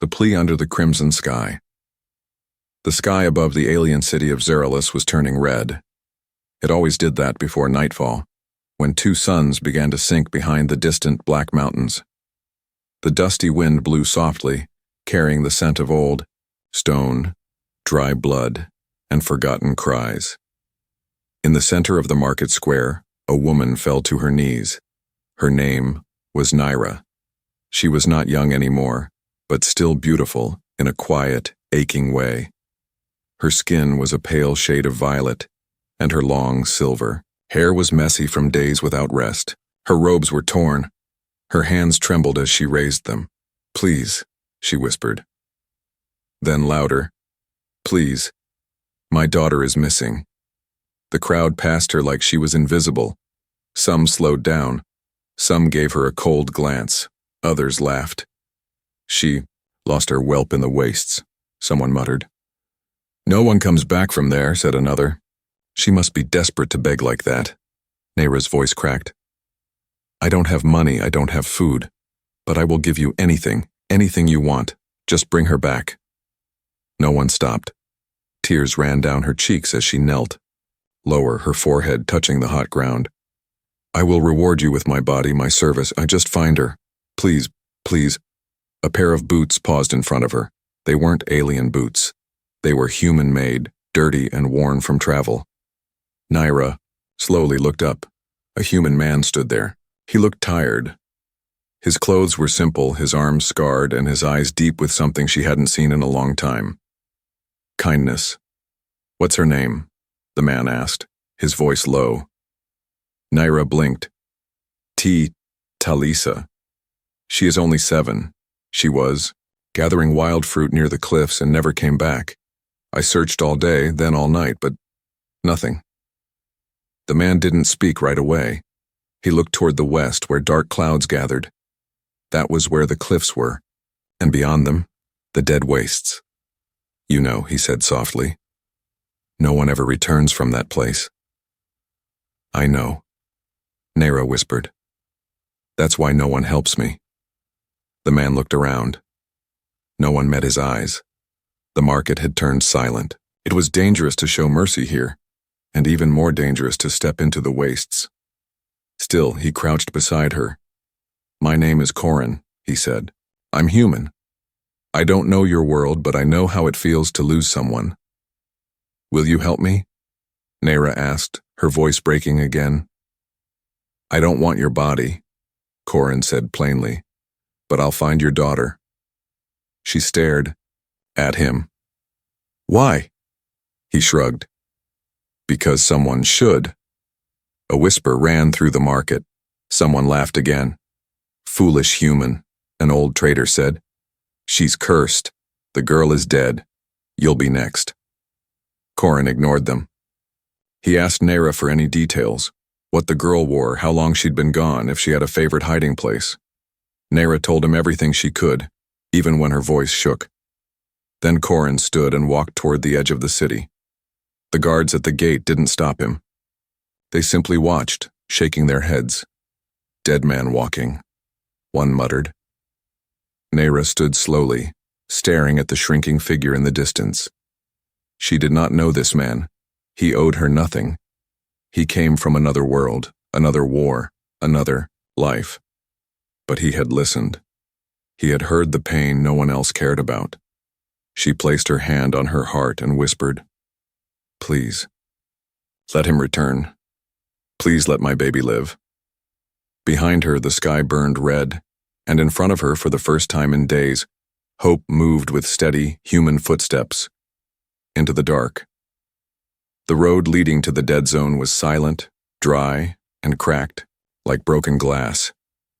The plea under the crimson sky. The sky above the alien city of Zeralus was turning red. It always did that before nightfall, when two suns began to sink behind the distant black mountains. The dusty wind blew softly, carrying the scent of old stone, dry blood, and forgotten cries. In the center of the market square, a woman fell to her knees. Her name was Naira. She was not young anymore, but still beautiful in a quiet, aching way. Her skin was a pale shade of violet, and her long silver hair was messy from days without rest. Her robes were torn. Her hands trembled as she raised them. "Please," she whispered. Then louder, "Please, my daughter is missing." The crowd passed her like she was invisible. Some slowed down. Some gave her a cold glance. Others laughed. "She lost her whelp in the wastes," someone muttered. "No one comes back from there," said another. "She must be desperate to beg like that." Naira's voice cracked. "I don't have money, I don't have food, but I will give you anything you want. Just bring her back." No one stopped. Tears ran down her cheeks as she knelt, lower, her forehead touching the hot ground. "I will reward you with my body, my service. I just find her. Please, please." A pair of boots paused in front of her. They weren't alien boots. They were human-made, dirty and worn from travel. Naira slowly looked up. A human man stood there. He looked tired. His clothes were simple, his arms scarred, and his eyes deep with something she hadn't seen in a long time. "Kindness." "What's her name?" the man asked, his voice low. Naira blinked. Talisa. "She is only 7. She was gathering wild fruit near the cliffs and never came back. I searched all day, then all night, but nothing." The man didn't speak right away. He looked toward the west where dark clouds gathered. That was where the cliffs were, and beyond them, the dead wastes. "You know," he said softly. "No one ever returns from that place." "I know," Naira whispered. "That's why no one helps me." The man looked around. No one met his eyes. The market had turned silent. It was dangerous to show mercy here, and even more dangerous to step into the wastes. Still, he crouched beside her. "My name is Corin," he said. "I'm human. I don't know your world, but I know how it feels to lose someone." "Will you help me?" Naira asked, her voice breaking again. "I don't want your body," Corin said plainly, "but I'll find your daughter." She stared at him. "Why?" He shrugged. "Because someone should." A whisper ran through the market. Someone laughed again. "Foolish human," an old trader said. "She's cursed. The girl is dead. You'll be next." Corin ignored them. He asked Naira for any details, what the girl wore, how long she'd been gone, if she had a favorite hiding place. Naira told him everything she could, even when her voice shook. Then Corin stood and walked toward the edge of the city. The guards at the gate didn't stop him. They simply watched, shaking their heads. "Dead man walking," one muttered. Naira stood slowly, staring at the shrinking figure in the distance. She did not know this man. He owed her nothing. He came from another world, another war, another life. But he had listened. He had heard the pain no one else cared about. She placed her hand on her heart and whispered, "Please, let him return. Please let my baby live." Behind her, the sky burned red, and in front of her, for the first time in days, hope moved with steady, human footsteps into the dark. The road leading to the dead zone was silent, dry, and cracked, like broken glass.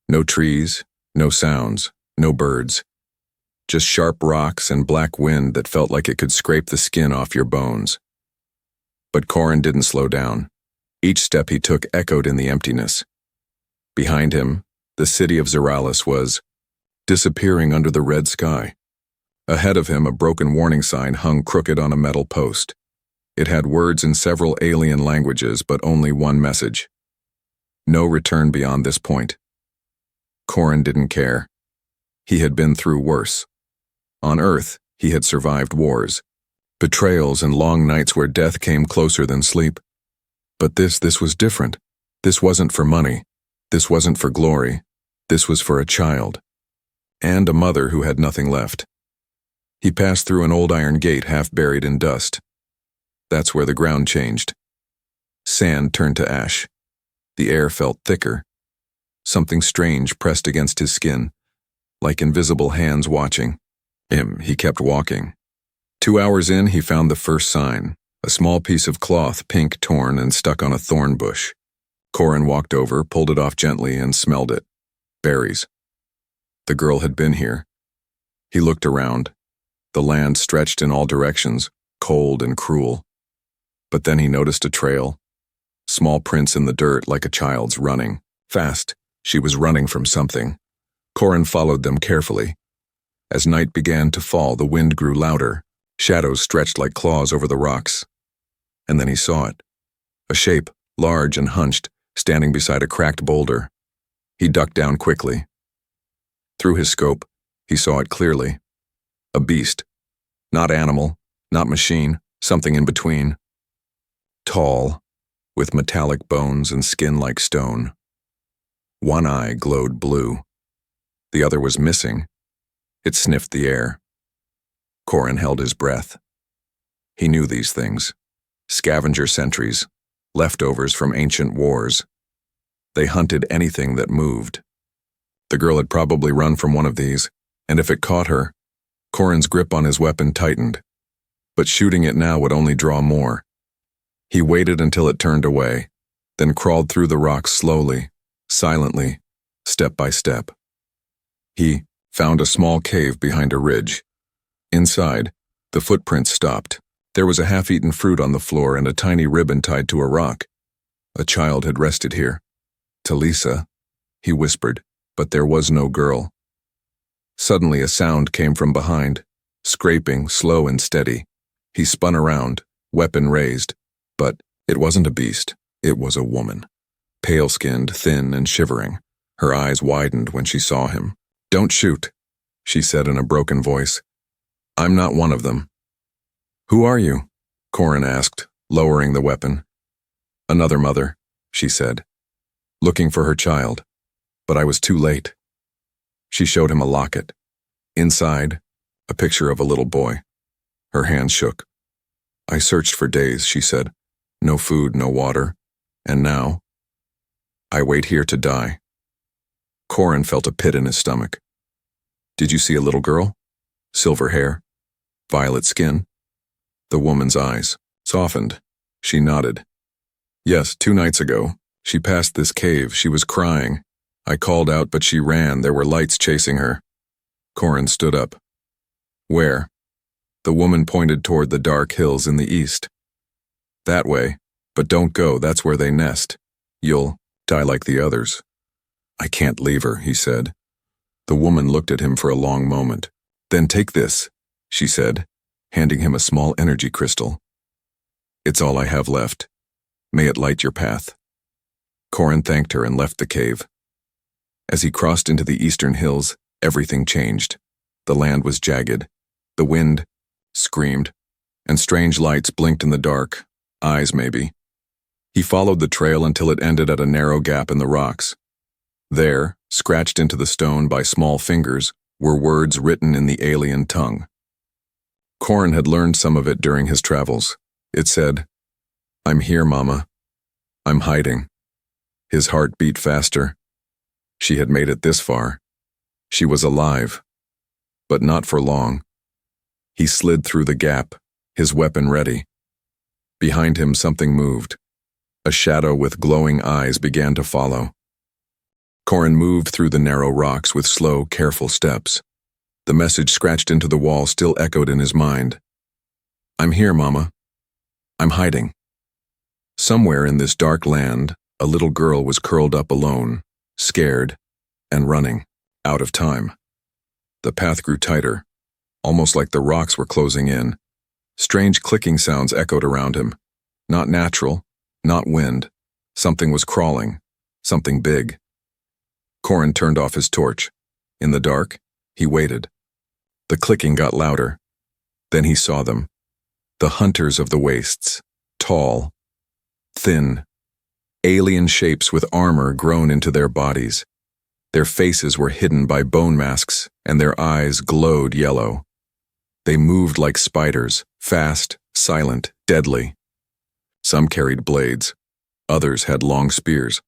No trees, no sounds, no birds. Just sharp rocks and black wind that felt like it could scrape the skin off your bones. But Corin didn't slow down. Each step he took echoed in the emptiness. Behind him, the city of Zeralus was disappearing under the red sky. Ahead of him, a broken warning sign hung crooked on a metal post. It had words in several alien languages, but only one message: no return beyond this point. Corin didn't care. He had been through worse. On Earth, he had survived wars, betrayals, and long nights where death came closer than sleep. But this was different. This wasn't for money. This wasn't for glory. This was for a child. And a mother who had nothing left. He passed through an old iron gate half buried in dust. That's where the ground changed. Sand turned to ash. The air felt thicker. Something strange pressed against his skin, like invisible hands watching. He kept walking. 2 hours in, he found the first sign, a small piece of cloth, pink, torn, and stuck on a thorn bush. Corin walked over, pulled it off gently, and smelled it. Berries. The girl had been here. He looked around. The land stretched in all directions, cold and cruel. But then he noticed a trail. Small prints in the dirt like a child's running. Fast. She was running from something. Corin followed them carefully. As night began to fall, the wind grew louder. Shadows stretched like claws over the rocks. And then he saw it. A shape, large and hunched, standing beside a cracked boulder. He ducked down quickly. Through his scope, he saw it clearly. A beast. Not animal, not machine, something in between. Tall, with metallic bones and skin like stone. One eye glowed blue. The other was missing. It sniffed the air. Corin held his breath. He knew these things. Scavenger sentries, leftovers from ancient wars. They hunted anything that moved. The girl had probably run from one of these, and if it caught her, Corin's grip on his weapon tightened. But shooting it now would only draw more. He waited until it turned away, then crawled through the rocks slowly, silently, step by step. He found a small cave behind a ridge. Inside, the footprints stopped. There was a half-eaten fruit on the floor and a tiny ribbon tied to a rock. A child had rested here. Talisa, he whispered, but there was no girl. Suddenly a sound came from behind, scraping, slow and steady. He spun around, weapon raised, but it wasn't a beast, it was a woman. Pale-skinned, thin and shivering. Her eyes widened when she saw him. "Don't shoot," she said in a broken voice. "I'm not one of them." "Who are you?" Corin asked, lowering the weapon. "Another mother," she said, "looking for her child, but I was too late." She showed him a locket. Inside, a picture of a little boy. Her hands shook. "I searched for days," she said. "No food, no water. And now, I wait here to die." Corin felt a pit in his stomach. "Did you see a little girl? Silver hair? Violet skin?" The woman's eyes softened. She nodded. "Yes, 2 nights ago. She passed this cave. She was crying. I called out, but she ran. There were lights chasing her." Corin stood up. "Where?" The woman pointed toward the dark hills in the east. "That way. But don't go. That's where they nest. You'll die like the others." "I can't leave her," he said. The woman looked at him for a long moment. "Then take this," she said, handing him a small energy crystal. "It's all I have left. May it light your path." Corin thanked her and left the cave. As he crossed into the eastern hills, everything changed. The land was jagged. The wind screamed, and strange lights blinked in the dark, eyes maybe. He followed the trail until it ended at a narrow gap in the rocks. There, scratched into the stone by small fingers, were words written in the alien tongue. Corin had learned some of it during his travels. It said, "I'm here, Mama. I'm hiding." His heart beat faster. She had made it this far. She was alive. But not for long. He slid through the gap, his weapon ready. Behind him something moved. A shadow with glowing eyes began to follow. Corin moved through the narrow rocks with slow, careful steps. The message scratched into the wall still echoed in his mind. "I'm here, Mama. I'm hiding." Somewhere in this dark land, a little girl was curled up alone, scared, and running, out of time. The path grew tighter, almost like the rocks were closing in. Strange clicking sounds echoed around him. Not natural, not wind. Something was crawling, something big. Corin turned off his torch. In the dark, he waited. The clicking got louder. Then he saw them. The hunters of the wastes. Tall. Thin. Alien shapes with armor grown into their bodies. Their faces were hidden by bone masks, and their eyes glowed yellow. They moved like spiders, fast, silent, deadly. Some carried blades. Others had long spears.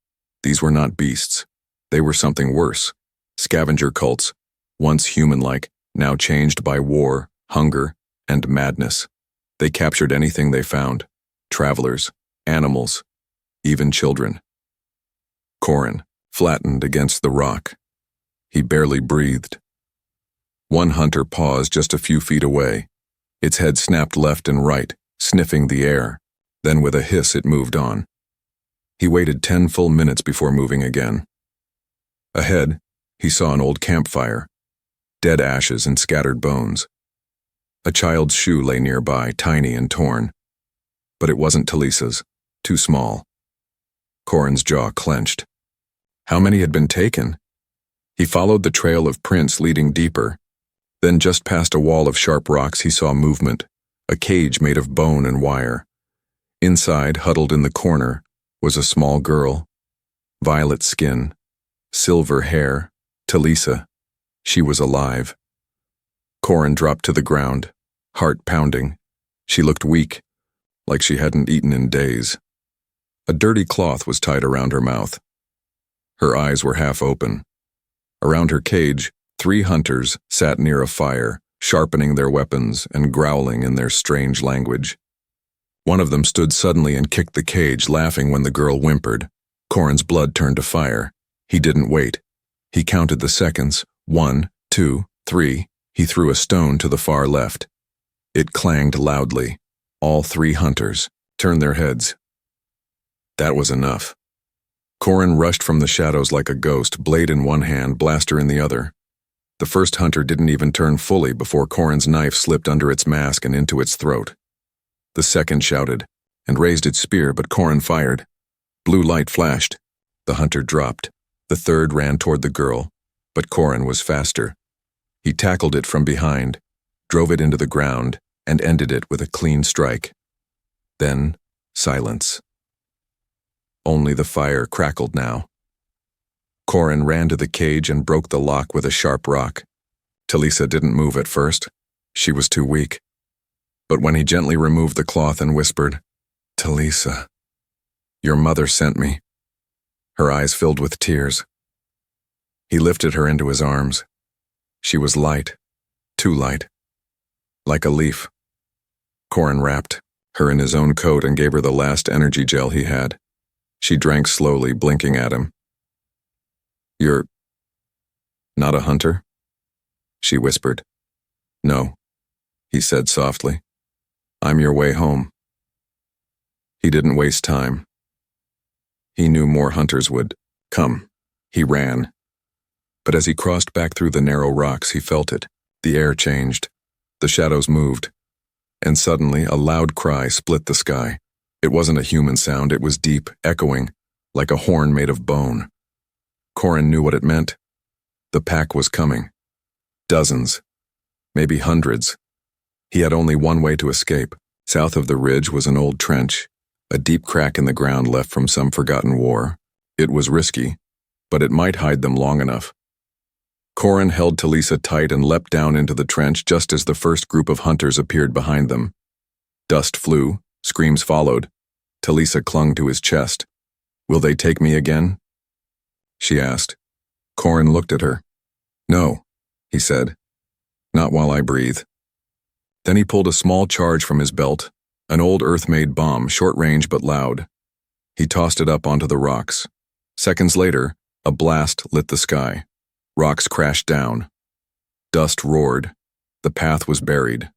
These were not beasts. They were something worse. Scavenger cults, once human-like, now changed by war, hunger, and madness. They captured anything they found. Travelers, animals, even children. Corin flattened against the rock. He barely breathed. One hunter paused just a few feet away. Its head snapped left and right, sniffing the air. Then with a hiss it moved on. He waited 10 full minutes before moving again. Ahead, he saw an old campfire, dead ashes and scattered bones. A child's shoe lay nearby, tiny and torn. But it wasn't Talisa's, too small. Corin's jaw clenched. How many had been taken? He followed the trail of prints leading deeper. Then just past a wall of sharp rocks he saw movement, a cage made of bone and wire. Inside, huddled in the corner, was a small girl. Violet skin, silver hair, Talisa. She was alive. Corin dropped to the ground, heart pounding. She looked weak, like she hadn't eaten in days. A dirty cloth was tied around her mouth. Her eyes were half open. Around her cage, 3 hunters sat near a fire, sharpening their weapons and growling in their strange language. One of them stood suddenly and kicked the cage, laughing when the girl whimpered. Corin's blood turned to fire. He didn't wait. He counted the seconds. 1, 2, 3. He threw a stone to the far left. It clanged loudly. All 3 hunters turned their heads. That was enough. Corin rushed from the shadows like a ghost, blade in one hand, blaster in the other. The first hunter didn't even turn fully before Corin's knife slipped under its mask and into its throat. The second shouted and raised its spear, but Corin fired. Blue light flashed. The hunter dropped. The third ran toward the girl, but Corin was faster. He tackled it from behind, drove it into the ground, and ended it with a clean strike. Then, silence. Only the fire crackled now. Corin ran to the cage and broke the lock with a sharp rock. Talisa didn't move at first. She was too weak. But when he gently removed the cloth and whispered, "Talisa, your mother sent me," her eyes filled with tears. He lifted her into his arms. She was light, too light, like a leaf. Corin wrapped her in his own coat and gave her the last energy gel he had. She drank slowly, blinking at him. "You're not a hunter?" she whispered. "No," he said softly. "I'm your way home." He didn't waste time. He knew more hunters would come. He ran. But as he crossed back through the narrow rocks, he felt it. The air changed. The shadows moved. And suddenly, a loud cry split the sky. It wasn't a human sound, it was deep, echoing, like a horn made of bone. Corin knew what it meant. The pack was coming. Dozens. Maybe hundreds. He had only one way to escape. South of the ridge was an old trench, a deep crack in the ground left from some forgotten war. It was risky, but it might hide them long enough. Corin held Talisa tight and leapt down into the trench just as the first group of hunters appeared behind them. Dust flew, screams followed. Talisa clung to his chest. "Will they take me again?" she asked. Corin looked at her. "No," he said. "Not while I breathe." Then he pulled a small charge from his belt, an old Earth-made bomb, short-range but loud. He tossed it up onto the rocks. Seconds later, a blast lit the sky. Rocks crashed down. Dust roared. The path was buried.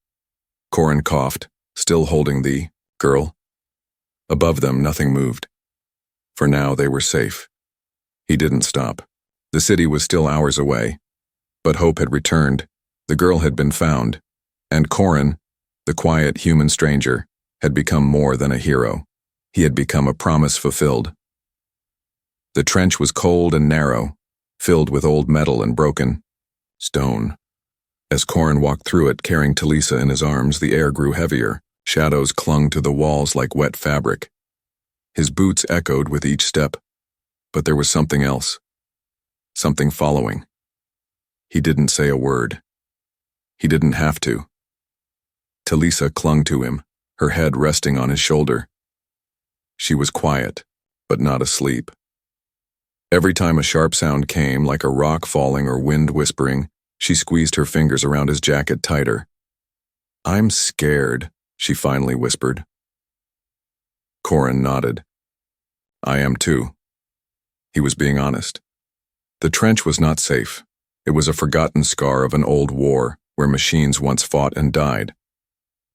Corin coughed, still holding the girl. Above them, nothing moved. For now, they were safe. He didn't stop. The city was still hours away. But hope had returned. The girl had been found. And Corin, the quiet human stranger, had become more than a hero. He had become a promise fulfilled. The trench was cold and narrow, filled with old metal and broken stone. As Corin walked through it, carrying Talisa in his arms, the air grew heavier. Shadows clung to the walls like wet fabric. His boots echoed with each step, but there was something else. Something following. He didn't say a word. He didn't have to. Talisa clung to him, her head resting on his shoulder. She was quiet, but not asleep. Every time a sharp sound came, like a rock falling or wind whispering, she squeezed her fingers around his jacket tighter. "I'm scared," she finally whispered. Corin nodded. "I am too." He was being honest. The trench was not safe. It was a forgotten scar of an old war where machines once fought and died.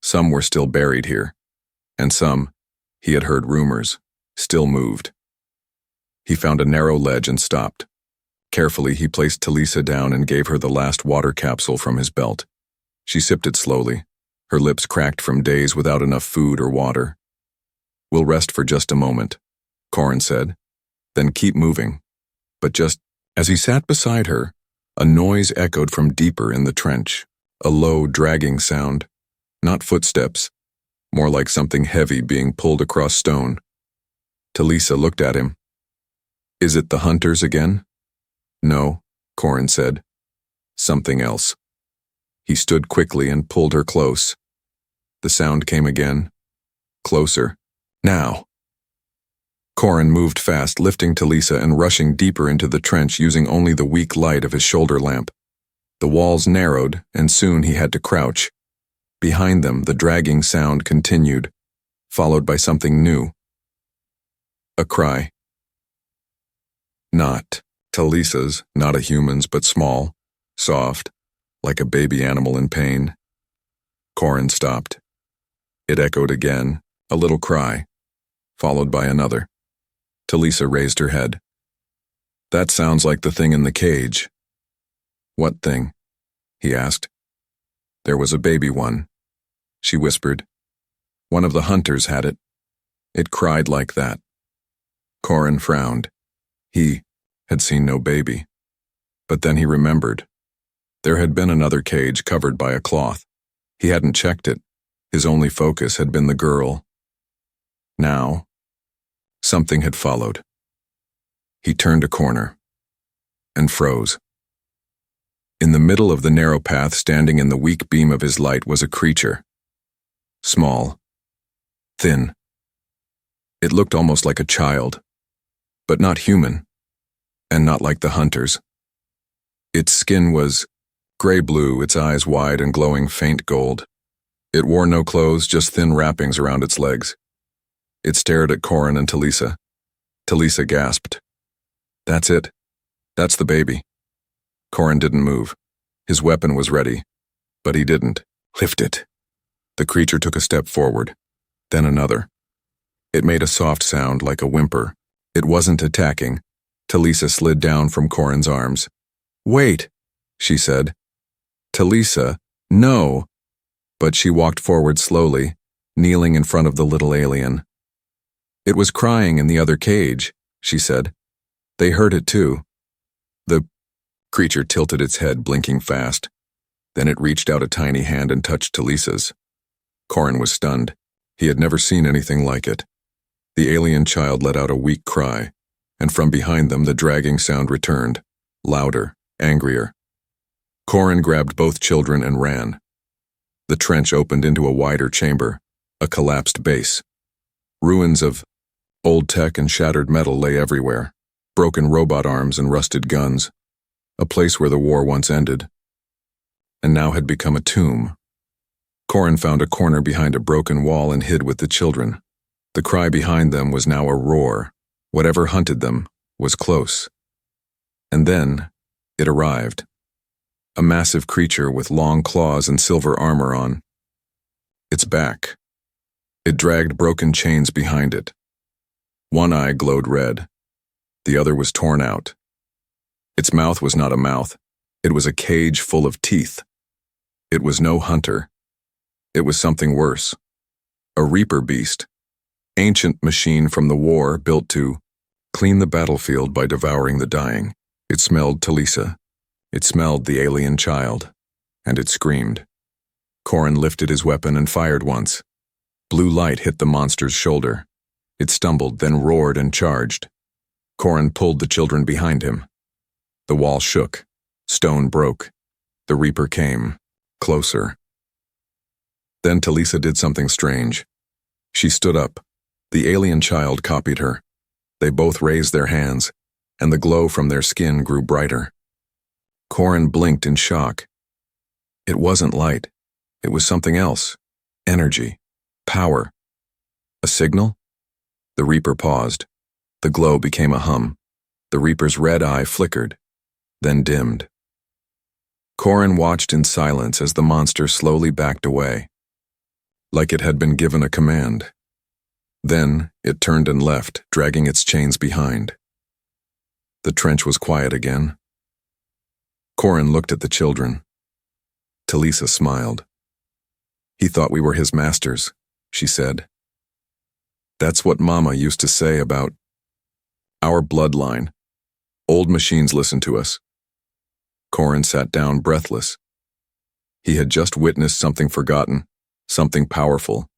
Some were still buried here, and some, he had heard rumors, still moved. He found a narrow ledge and stopped. Carefully, he placed Talisa down and gave her the last water capsule from his belt. She sipped it slowly, her lips cracked from days without enough food or water. "We'll rest for just a moment," Corin said, "then keep moving." But just as he sat beside her, a noise echoed from deeper in the trench, a low, dragging sound. Not footsteps, more like something heavy being pulled across stone. Talisa looked at him. "Is it the hunters again?" "No," Corin said. "Something else." He stood quickly and pulled her close. The sound came again. Closer. Now. Corin moved fast, lifting Talisa and rushing deeper into the trench using only the weak light of his shoulder lamp. The walls narrowed, and soon he had to crouch. Behind them, the dragging sound continued, followed by something new. A cry. Not Talisa's, not a human's, but small, soft, like a baby animal in pain. Corin stopped. It echoed again, a little cry, followed by another. Talisa raised her head. "That sounds like the thing in the cage." "What thing?" he asked. "There was a baby one," she whispered. "One of the hunters had it. It cried like that." Corin frowned. He had seen no baby. But then he remembered. There had been another cage covered by a cloth. He hadn't checked it. His only focus had been the girl. Now, something had followed. He turned a corner and froze. In the middle of the narrow path, standing in the weak beam of his light, was a creature. Small, thin. It looked almost like a child, but not human, and not like the hunters. Its skin was gray-blue, its eyes wide and glowing faint gold. It wore no clothes, just thin wrappings around its legs. It stared at Corin and Talisa. Talisa gasped. "That's it. That's the baby." Corin didn't move. His weapon was ready, but he didn't. "Lift it." The creature took a step forward, then another. It made a soft sound like a whimper. It wasn't attacking. Talisa slid down from Corin's arms. "Wait," she said. "Talisa, no." But she walked forward slowly, kneeling in front of the little alien. "It was crying in the other cage," she said. "They heard it too." The creature tilted its head, blinking fast. Then it reached out a tiny hand and touched Talisa's. Corin was stunned. He had never seen anything like it. The alien child let out a weak cry, and from behind them the dragging sound returned, louder, angrier. Corin grabbed both children and ran. The trench opened into a wider chamber, a collapsed base. Ruins of old tech and shattered metal lay everywhere, broken robot arms and rusted guns, a place where the war once ended, and now had become a tomb. Corin found a corner behind a broken wall and hid with the children. The cry behind them was now a roar. Whatever hunted them was close. And then it arrived. A massive creature with long claws and silver armor on its back. It dragged broken chains behind it. One eye glowed red. The other was torn out. Its mouth was not a mouth. It was a cage full of teeth. It was no hunter. It was something worse. A reaper beast. Ancient machine from the war built to clean the battlefield by devouring the dying. It smelled Talisa. It smelled the alien child. and it screamed. Corin lifted his weapon and fired once. Blue light hit the monster's shoulder. It stumbled, then roared and charged. Corin pulled the children behind him. The wall shook. Stone broke. The Reaper came. Closer. Then Talisa did something strange. She stood up. The alien child copied her. They both raised their hands, and the glow from their skin grew brighter. Corin blinked in shock. It wasn't light. It was something else. Energy. Power. A signal? The Reaper paused. The glow became a hum. The Reaper's red eye flickered, then dimmed. Corin watched in silence as the monster slowly backed away, like it had been given a command. Then it turned and left, dragging its chains behind. The trench was quiet again. Corin looked at the children. Talisa smiled. "He thought we were his masters," she said. "That's what Mama used to say about our bloodline. Old machines listen to us." Corin sat down breathless. He had just witnessed something forgotten, something powerful.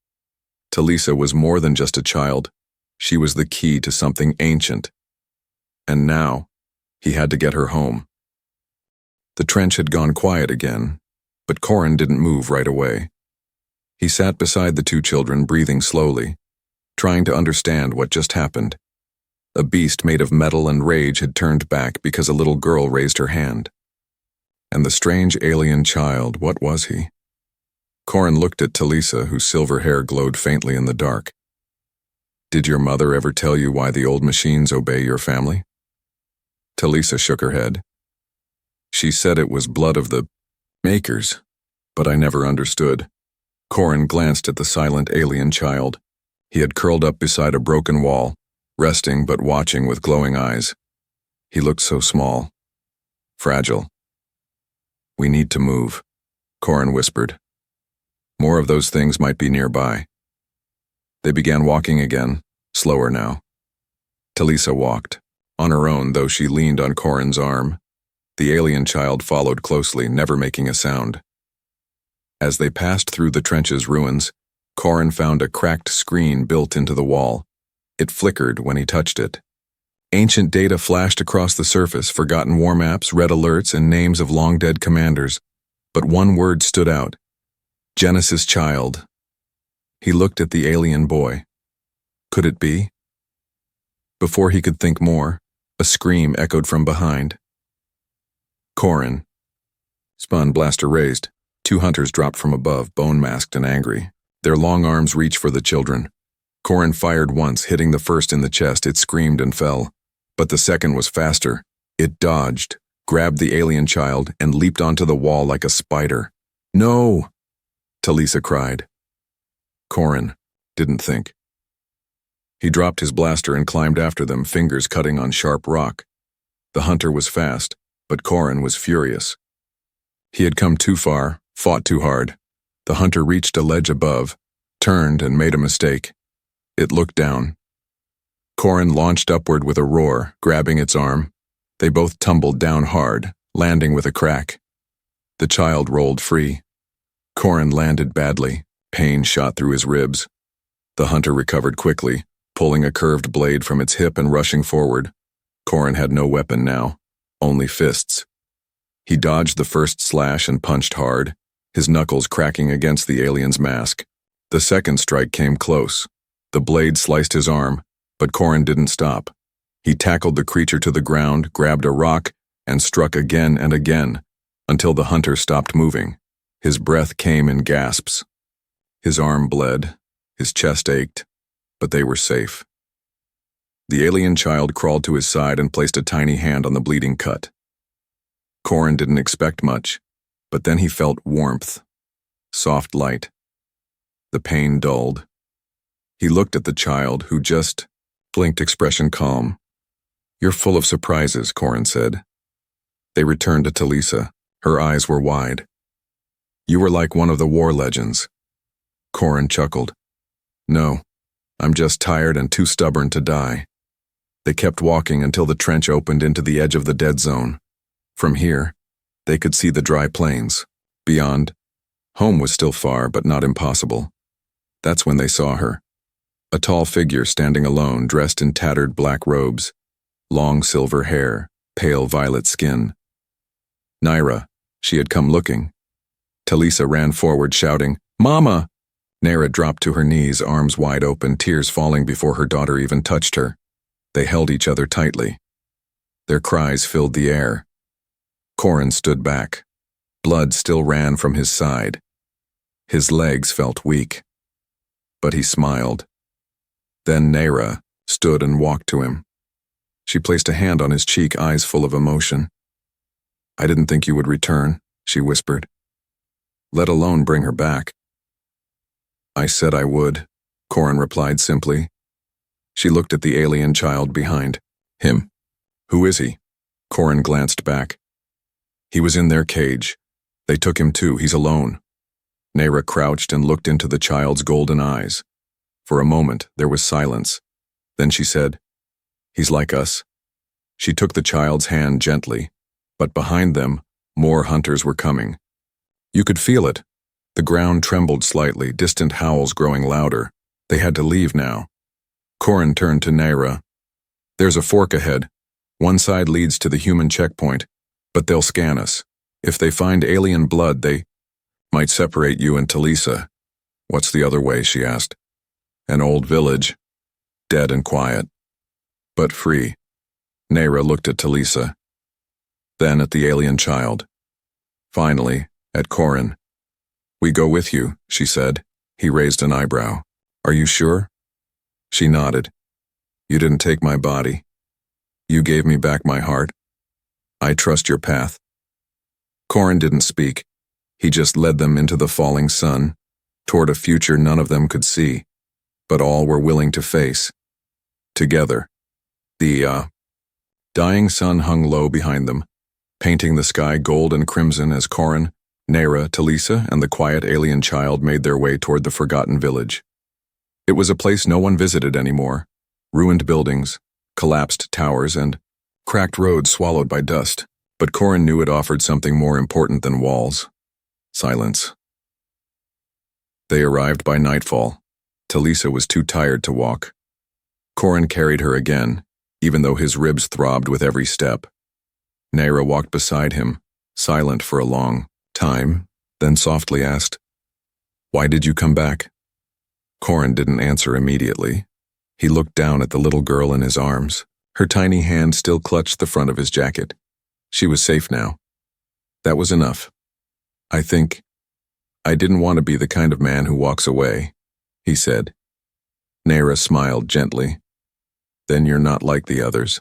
Talisa was more than just a child. She was the key to something ancient. And now, he had to get her home. The trench had gone quiet again, but Corin didn't move right away. He sat beside the two children, breathing slowly, trying to understand what just happened. A beast made of metal and rage had turned back because a little girl raised her hand. And the strange alien child, what was he? Corin looked at Talisa, whose silver hair glowed faintly in the dark. "Did your mother ever tell you why the old machines obey your family?" Talisa shook her head. "She said it was blood of the makers, but I never understood." Corin glanced at the silent alien child. He had curled up beside a broken wall, resting but watching with glowing eyes. He looked so small, fragile. "We need to move," Corin whispered. "More of those things might be nearby." They began walking again, slower now. Talisa walked, on her own, though she leaned on Corin's arm. The alien child followed closely, never making a sound. As they passed through the trench's ruins, Corin found a cracked screen built into the wall. It flickered when he touched it. Ancient data flashed across the surface, forgotten war maps, red alerts, and names of long-dead commanders. But one word stood out: Genesis Child. He looked at the alien boy. Could it be? Before he could think more, a scream echoed from behind. Corin. Spun, blaster raised. Two hunters dropped from above, bone-masked and angry. Their long arms reached for the children. Corin fired once, hitting the first in the chest. It screamed and fell. But the second was faster. It dodged, grabbed the alien child, and leaped onto the wall like a spider. "No!" Talisa cried. Corin didn't think. He dropped his blaster and climbed after them, fingers cutting on sharp rock. The hunter was fast, but Corin was furious. He had come too far, fought too hard. The hunter reached a ledge above, turned and made a mistake. It looked down. Corin launched upward with a roar, grabbing its arm. They both tumbled down hard, landing with a crack. The child rolled free. Corin landed badly. Pain shot through his ribs. The hunter recovered quickly, pulling a curved blade from its hip and rushing forward. Corin had no weapon now, only fists. He dodged the first slash and punched hard, his knuckles cracking against the alien's mask. The second strike came close. The blade sliced his arm, but Corin didn't stop. He tackled the creature to the ground, grabbed a rock, and struck again and again, until the hunter stopped moving. His breath came in gasps. His arm bled, his chest ached, but they were safe. The alien child crawled to his side and placed a tiny hand on the bleeding cut. Corin didn't expect much, but then he felt warmth, soft light. The pain dulled. He looked at the child, who just blinked, expression calm. "You're full of surprises," Corin said. They returned to Talisa. Her eyes were wide. "You were like one of the war legends." Corin chuckled. "No, I'm just tired and too stubborn to die." They kept walking until the trench opened into the edge of the dead zone. From here, they could see the dry plains. Beyond, home was still far, but not impossible. That's when they saw her. A tall figure standing alone, dressed in tattered black robes, long silver hair, pale violet skin. Naira, she had come looking. Talisa ran forward, shouting, "Mama!" Naira dropped to her knees, arms wide open, tears falling before her daughter even touched her. They held each other tightly. Their cries filled the air. Corin stood back. Blood still ran from his side. His legs felt weak. But he smiled. Then Naira stood and walked to him. She placed a hand on his cheek, eyes full of emotion. "I didn't think you would return," she whispered. "Let alone bring her back." "I said I would," Corin replied simply. She looked at the alien child behind him. "Who is he?" Corin glanced back. "He was in their cage. They took him too. He's alone." Naira crouched and looked into the child's golden eyes. For a moment, there was silence. Then she said, "He's like us." She took the child's hand gently, but behind them, more hunters were coming. You could feel it. The ground trembled slightly, distant howls growing louder. They had to leave now. Corin turned to Naira. "There's a fork ahead. One side leads to the human checkpoint, but they'll scan us. If they find alien blood, they might separate you and Talisa." "What's the other way?" she asked. "An old village, dead and quiet, but free." Naira looked at Talisa, then at the alien child. Finally, at Corin. "We go with you," she said. He raised an eyebrow. "Are you sure?" She nodded. "You didn't take my body. You gave me back my heart. I trust your path." Corin didn't speak. He just led them into the falling sun, toward a future none of them could see, but all were willing to face. Together. The dying sun hung low behind them, painting the sky gold and crimson as Corin, Naira, Talisa, and the quiet alien child made their way toward the forgotten village. It was a place no one visited anymore. Ruined buildings, collapsed towers, and cracked roads swallowed by dust. But Corin knew it offered something more important than walls. Silence. They arrived by nightfall. Talisa was too tired to walk. Corin carried her again, even though his ribs throbbed with every step. Naira walked beside him, silent for a long time, then softly asked, "Why did you come back?" Corin didn't answer immediately. He looked down at the little girl in his arms. Her tiny hand still clutched the front of his jacket. She was safe now. That was enough. I didn't want to be the kind of man who walks away," he said. Naira smiled gently. "Then you're not like the others."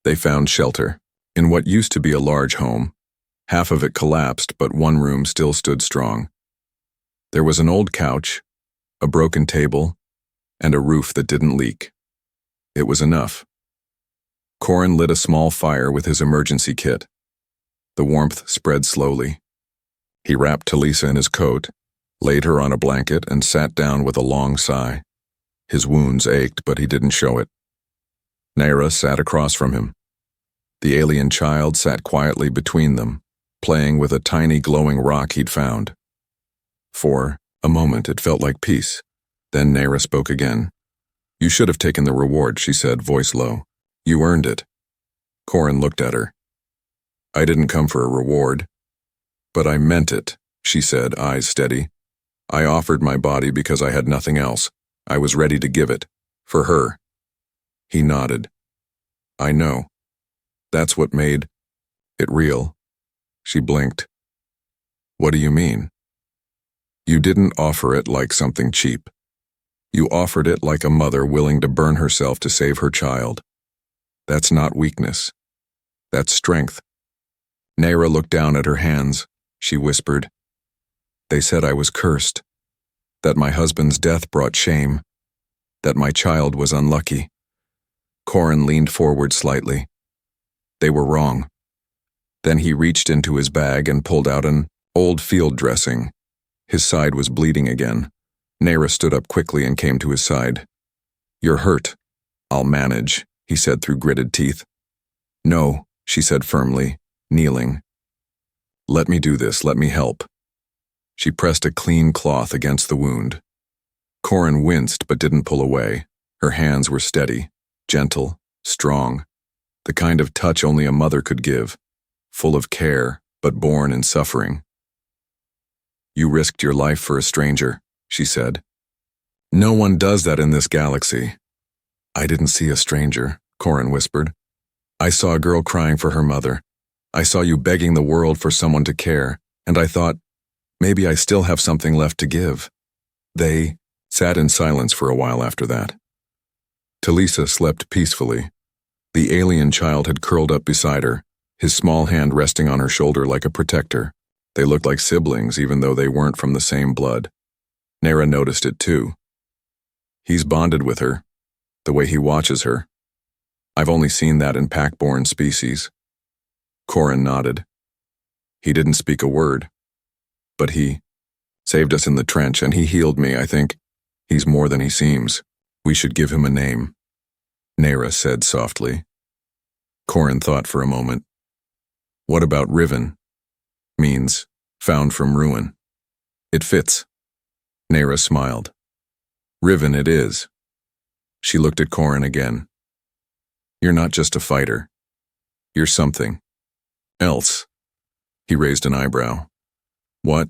They found shelter in what used to be a large home. Half of it collapsed, but one room still stood strong. There was an old couch, a broken table, and a roof that didn't leak. It was enough. Corin lit a small fire with his emergency kit. The warmth spread slowly. He wrapped Talisa in his coat, laid her on a blanket, and sat down with a long sigh. His wounds ached, but he didn't show it. Naira sat across from him. The alien child sat quietly between them, playing with a tiny glowing rock he'd found. For a moment it felt like peace. Then Naira spoke again. "You should have taken the reward," she said, voice low. "You earned it." Corin looked at her. "I didn't come for a reward." "But I meant it," she said, eyes steady. "I offered my body because I had nothing else. I was ready to give it. For her." He nodded. "I know. That's what made it real." She blinked. "What do you mean?" "You didn't offer it like something cheap. You offered it like a mother willing to burn herself to save her child. That's not weakness. That's strength." Naira looked down at her hands. She whispered, "They said I was cursed, that my husband's death brought shame, that my child was unlucky." Corin leaned forward slightly. They were wrong. Then he reached into his bag and pulled out an old field dressing. His side was bleeding again. Naira stood up quickly and came to his side. "You're hurt. I'll manage," he said through gritted teeth. "No," she said firmly, kneeling. "Let me do this. Let me help." She pressed a clean cloth against the wound. Corin winced but didn't pull away. Her hands were steady, gentle, strong, the kind of touch only a mother could give, full of care but born in suffering. "You risked your life for a stranger," she said. "No one does that in this galaxy." "I didn't see a stranger," Corin whispered. "I saw a girl crying for her mother. I saw you begging the world for someone to care, and I thought, maybe I still have something left to give." They sat in silence for a while after that. Talisa slept peacefully. The alien child had curled up beside her, his small hand resting on her shoulder like a protector. They looked like siblings even though they weren't from the same blood. Nera noticed it too. He's bonded with her, the way he watches her. I've only seen that in pack-born species. Corin nodded. He didn't speak a word. But he saved us in the trench and he healed me, I think. He's more than he seems. We should give him a name, Nera said softly. Corin thought for a moment. What about Riven? Means found from ruin. It fits. Nera smiled. Riven it is. She looked at Corin again. You're not just a fighter. You're something else. He raised an eyebrow. What?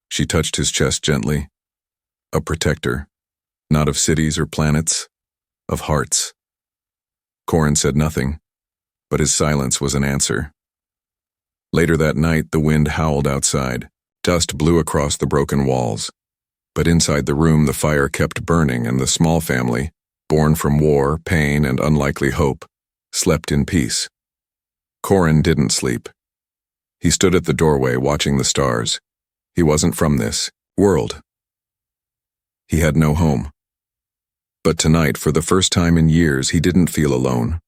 She touched his chest gently. A protector, not of cities or planets, of hearts. Corin said nothing, but his silence was an answer. Later that night, the wind howled outside. Dust blew across the broken walls. But inside the room, the fire kept burning, and the small family, born from war, pain, and unlikely hope, slept in peace. Corin didn't sleep. He stood at the doorway watching the stars. He wasn't from this world. He had no home. But tonight, for the first time in years, he didn't feel alone.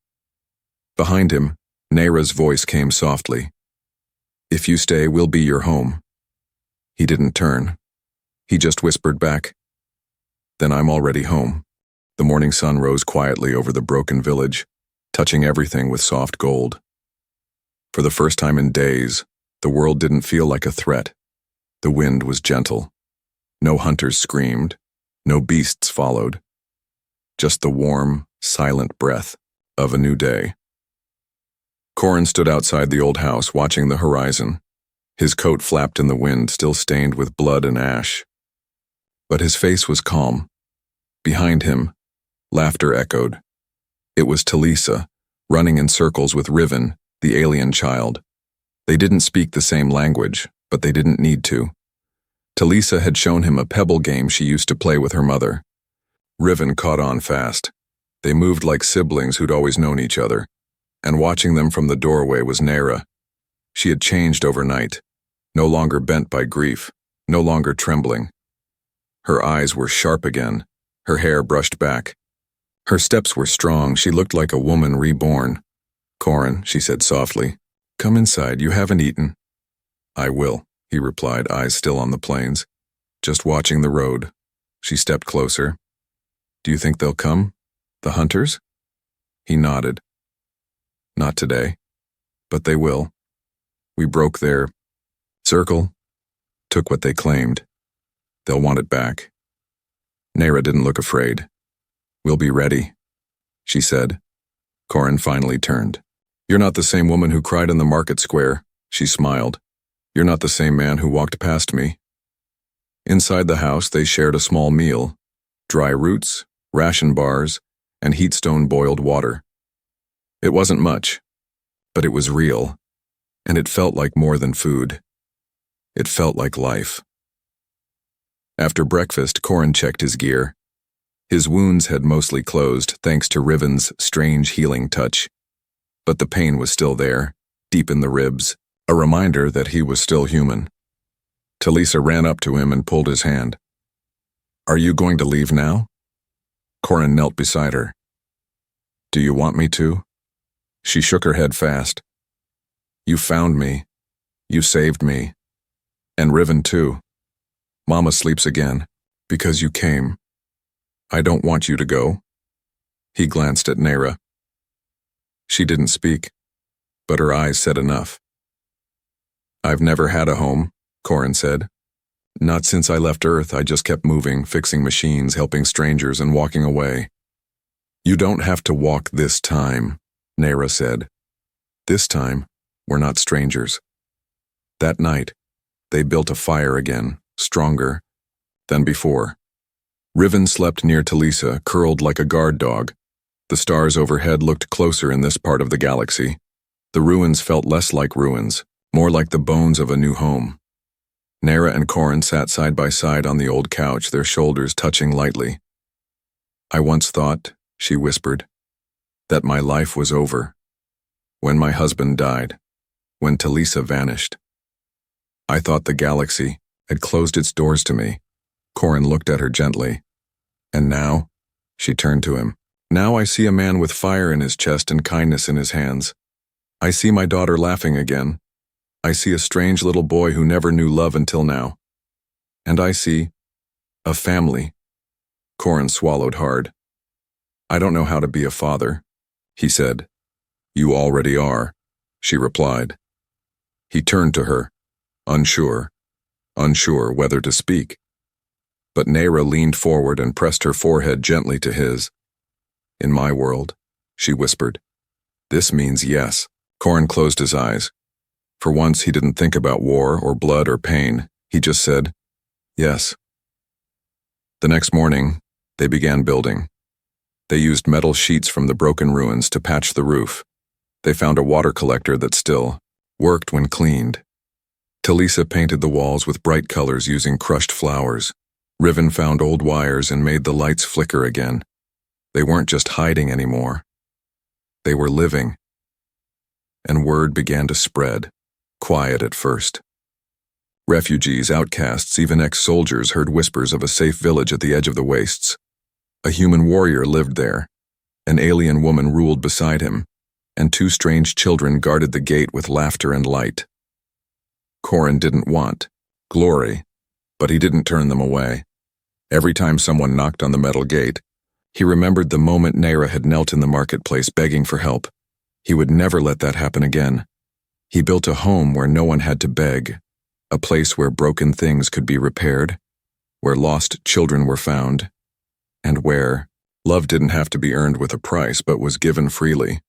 Behind him, Nera's voice came softly. If you stay, we'll be your home. He didn't turn. He just whispered back, then I'm already home. The morning sun rose quietly over the broken village, touching everything with soft gold. For the first time in days, the world didn't feel like a threat. The wind was gentle. No hunters screamed. No beasts followed. Just the warm, silent breath of a new day. Corin stood outside the old house watching the horizon. His coat flapped in the wind, still stained with blood and ash. But his face was calm. Behind him, laughter echoed. It was Talisa, running in circles with Riven, the alien child. They didn't speak the same language, but they didn't need to. Talisa had shown him a pebble game she used to play with her mother. Riven caught on fast. They moved like siblings who'd always known each other, and watching them from the doorway was Nera. She had changed overnight, no longer bent by grief, no longer trembling. Her eyes were sharp again, her hair brushed back. Her steps were strong, she looked like a woman reborn. Corin, she said softly, come inside, you haven't eaten. I will, he replied, eyes still on the plains. Just watching the road. She stepped closer. Do you think they'll come? The hunters? He nodded. Not today, but they will. We broke their circle, took what they claimed. They'll want it back. Nera didn't look afraid. We'll be ready, she said. Corin finally turned. You're not the same woman who cried in the market square, she smiled. You're not the same man who walked past me. Inside the house, they shared a small meal, dry roots, ration bars, and heatstone boiled water. It wasn't much, but it was real, and it felt like more than food. It felt like life. After breakfast, Corin checked his gear. His wounds had mostly closed thanks to Riven's strange healing touch. But the pain was still there, deep in the ribs, a reminder that he was still human. Talisa ran up to him and pulled his hand. Are you going to leave now? Corin knelt beside her. Do you want me to? She shook her head fast. You found me. You saved me. And Riven too. Mama sleeps again, because you came. I don't want you to go. He glanced at Nera. She didn't speak, but her eyes said enough. I've never had a home, Corin said. Not since I left Earth. I just kept moving, fixing machines, helping strangers, and walking away. You don't have to walk this time, Nera said. This time, we're not strangers. That night, they built a fire again, stronger than before. Riven slept near Talisa, curled like a guard dog. The stars overhead looked closer in this part of the galaxy. The ruins felt less like ruins, more like the bones of a new home. Nera and Corin sat side by side on the old couch, their shoulders touching lightly. I once thought, she whispered, that my life was over. When my husband died, when Talisa vanished. I thought the galaxy had closed its doors to me. Corin looked at her gently. And now, she turned to him. Now I see a man with fire in his chest and kindness in his hands. I see my daughter laughing again. I see a strange little boy who never knew love until now. And I see a family. Corin swallowed hard. I don't know how to be a father, he said. You already are, she replied. He turned to her, unsure whether to speak. But Nera leaned forward and pressed her forehead gently to his. In my world, she whispered. This means yes. Corin closed his eyes. For once, he didn't think about war or blood or pain. He just said, yes. The next morning, they began building. They used metal sheets from the broken ruins to patch the roof. They found a water collector that still worked when cleaned. Talisa painted the walls with bright colors using crushed flowers. Riven found old wires and made the lights flicker again. They weren't just hiding anymore. They were living. And word began to spread, quiet at first. Refugees, outcasts, even ex-soldiers heard whispers of a safe village at the edge of the wastes. A human warrior lived there. An alien woman ruled beside him, and 2 strange children guarded the gate with laughter and light. Corin didn't want glory, but he didn't turn them away. Every time someone knocked on the metal gate, he remembered the moment Nera had knelt in the marketplace begging for help. He would never let that happen again. He built a home where no one had to beg, a place where broken things could be repaired, where lost children were found, and where love didn't have to be earned with a price but was given freely.